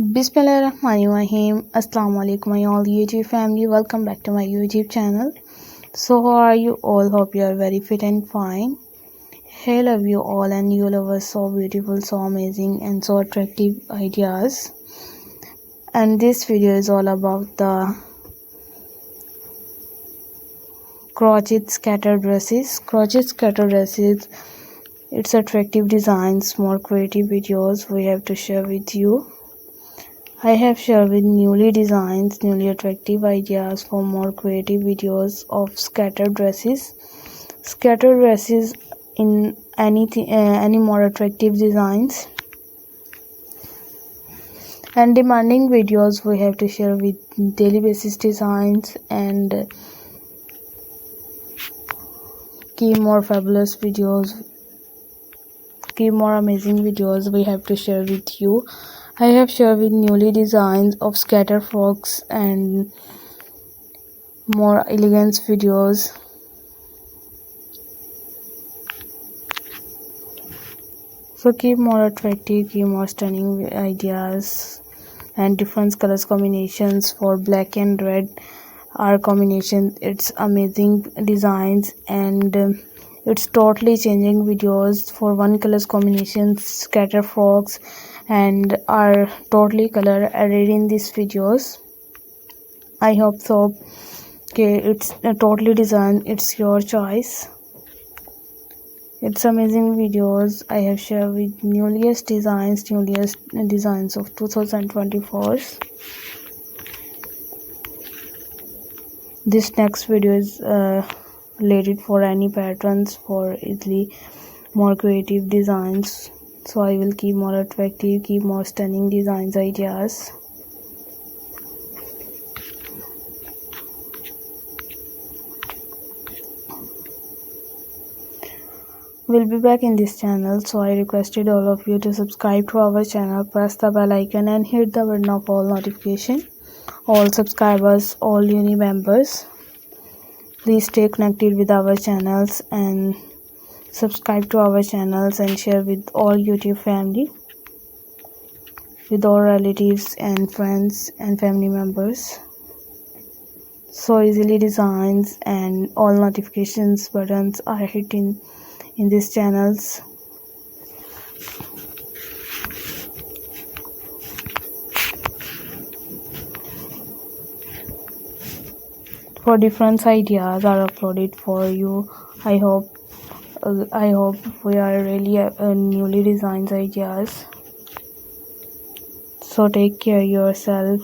Bismillahirrahmanirrahim. Assalamu alaikum my all YouTube family. Welcome back to my YouTube channel. So how are you all? Hope you are very fit and fine. Hey, love you all, and you love us so beautiful, so amazing, and so attractive ideas. And this video is all about the crochet scatter dresses. Crochet scatter dresses, its attractive designs, more creative videos we have to share with you. I have shared with newly designs, newly attractive ideas for more creative videos of scattered dresses. Scattered dresses in any more attractive designs and demanding videos we have to share with daily basis designs and key more fabulous videos, key more amazing videos we have to share with you. I have shared with newly designs of scatter frocks and more elegant videos. So keep more attractive, keep more stunning ideas and different colors combinations for black and red are combination. It's amazing designs and it's totally changing videos for one colors combinations, scatter frocks and are totally color added in these videos. I hope so. Okay, it's a totally design, it's your choice. It's amazing videos I have shared with newest designs of 2024. This next video is related for any patterns for easily more creative designs. So I will keep more attractive, keep more stunning designs ideas. We'll be back in this channel, so I requested all of you to subscribe to our channel, press the bell icon and hit the button of all notification. All subscribers, all uni members, please stay connected with our channels and subscribe to our channels and share with all YouTube family, with all relatives and friends and family members. So easily designs and all notifications buttons are hitting in these channels. For different ideas are uploaded for you. I hope we are really newly designed ideas. So take care yourself.